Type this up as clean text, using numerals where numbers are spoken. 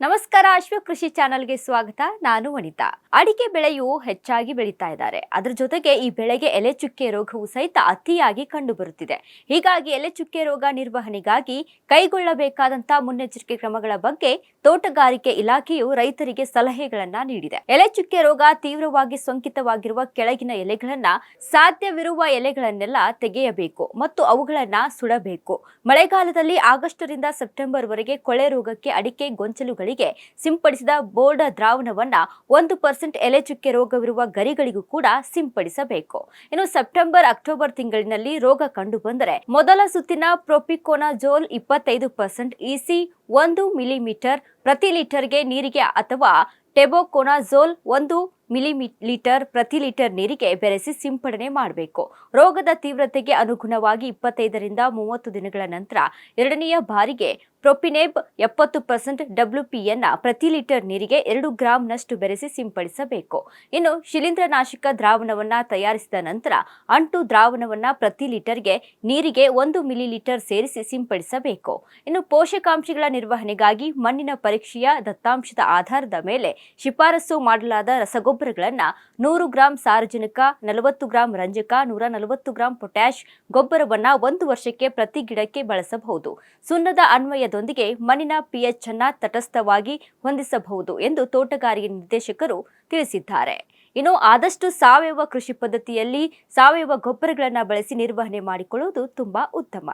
ನಮಸ್ಕಾರ ಕೃಷಿ ಚಾನೆಲ್ಗೆ ಸ್ವಾಗತ. ನಾನು ವನಿತಾ. ಅಡಿಕೆ ಬೆಳೆಯು ಹೆಚ್ಚಾಗಿ ಬೆಳೀತಾ ಇದ್ದಾರೆ. ಅದರ ಜೊತೆಗೆ ಈ ಬೆಳೆಗೆ ಎಲೆ ಚುಕ್ಕೆ ರೋಗವು ಸಹಿತ ಅತಿಯಾಗಿ ಕಂಡುಬರುತ್ತಿದೆ. ಹೀಗಾಗಿ ಎಲೆ ಚುಕ್ಕೆ ರೋಗ ನಿರ್ವಹಣೆಗಾಗಿ ಕೈಗೊಳ್ಳಬೇಕಾದಂತ ಮುನ್ನೆಚ್ಚರಿಕೆ ಕ್ರಮಗಳ ಬಗ್ಗೆ ತೋಟಗಾರಿಕೆ ಇಲಾಖೆಯು ರೈತರಿಗೆ ಸಲಹೆಗಳನ್ನ ನೀಡಿದೆ. ಎಲೆ ಚುಕ್ಕೆ ರೋಗ ತೀವ್ರವಾಗಿ ಸೋಂಕಿತವಾಗಿರುವ ಕೆಳಗಿನ ಎಲೆಗಳನ್ನ ಸಾಧ್ಯವಿರುವ ಎಲೆಗಳನ್ನೆಲ್ಲ ತೆಗೆಯಬೇಕು ಮತ್ತು ಅವುಗಳನ್ನ ಸುಡಬೇಕು. ಮಳೆಗಾಲದಲ್ಲಿ ಆಗಸ್ಟ್ರಿಂದ ಸೆಪ್ಟೆಂಬರ್ ವರೆಗೆ ಕೊಳೆ ರೋಗಕ್ಕೆ ಅಡಿಕೆ ಗೊಂಚಲುಗಳಿಗೆ ಸಿಂಪಡಿಸಿದ ಬೋರ್ಡ ದ್ರಾವಣವನ್ನ 1% ಎಲೆ ಚುಕ್ಕೆ ರೋಗವಿರುವ ಗರಿಗಳಿಗೂ ಕೂಡ ಸಿಂಪಡಿಸಬೇಕು. ಇನ್ನು ಸೆಪ್ಟೆಂಬರ್ ಅಕ್ಟೋಬರ್ ತಿಂಗಳಿನಲ್ಲಿ ರೋಗ ಕಂಡು ಬಂದರೆ ಮೊದಲ ಸುತ್ತಿನ ಪ್ರೊಪಿಕೊನಜೋಲ್ 25% ಇಸಿ 1 ಮಿಲಿಮೀಟರ್ ಪ್ರತಿ ಲೀಟರ್ಗೆ ನೀರಿಗೆ ಅಥವಾ ಟೆಬುಕೊನಜೋಲ್ 1 ಮಿಲಿಲೀಟರ್ ಪ್ರತಿ ಲೀಟರ್ ನೀರಿಗೆ ಬೆರೆಸಿ ಸಿಂಪಡಣೆ ಮಾಡಬೇಕು. ರೋಗದ ತೀವ್ರತೆಗೆ ಅನುಗುಣವಾಗಿ 25ರಿಂದ 30 ದಿನಗಳ ನಂತರ ಎರಡನೆಯ ಬಾರಿಗೆ ಪ್ರೊಪಿನೆಬ್ 70% WPಯನ್ನ ಪ್ರತಿ ಲೀಟರ್ ನೀರಿಗೆ 2 ಗ್ರಾಂನಷ್ಟು ಬೆರೆಸಿ ಸಿಂಪಡಿಸಬೇಕು. ಇನ್ನು ಶಿಲೀಂಧ್ರನಾಶಕ ದ್ರಾವಣವನ್ನ ತಯಾರಿಸಿದ ನಂತರ ಅಂಟು ದ್ರಾವಣವನ್ನ ಪ್ರತಿ ಲೀಟರ್ಗೆ ನೀರಿಗೆ 1 ಮಿಲಿಲೀಟರ್ ಸೇರಿಸಿ ಸಿಂಪಡಿಸಬೇಕು. ಇನ್ನು ಪೋಷಕಾಂಶಗಳ ನಿರ್ವಹಣೆಗಾಗಿ ಮಣ್ಣಿನ ಪರೀಕ್ಷೆಯ ದತ್ತಾಂಶದ ಆಧಾರದ ಮೇಲೆ ಶಿಫಾರಸು ಮಾಡಲಾದ ರಸಗೊಬ್ಬರಗಳನ್ನ 100 ಗ್ರಾಂ ಸಾರಜನಕ, 40 ಗ್ರಾಂ ರಂಜಕ, 140 ಗ್ರಾಂ ಪೊಟ್ಯಾಷ್ ಗೊಬ್ಬರವನ್ನ 1 ವರ್ಷಕ್ಕೆ ಪ್ರತಿ ಗಿಡಕ್ಕೆ ಬಳಸಬಹುದು. ಸುಣ್ಣದ ಅನ್ವಯದೊಂದಿಗೆ ಮಣ್ಣಿನ pH ಅನ್ನ ತಟಸ್ಥವಾಗಿ ಹೊಂದಿಸಬಹುದು ಎಂದು ತೋಟಗಾರಿಕೆ ನಿರ್ದೇಶಕರು ತಿಳಿಸಿದ್ದಾರೆ. ಇನ್ನು ಆದಷ್ಟು ಸಾವಯವ ಕೃಷಿ ಪದ್ಧತಿಯಲ್ಲಿ ಸಾವಯವ ಗೊಬ್ಬರಗಳನ್ನು ಬಳಸಿ ನಿರ್ವಹಣೆ ಮಾಡಿಕೊಳ್ಳುವುದು ತುಂಬಾ ಉತ್ತಮ.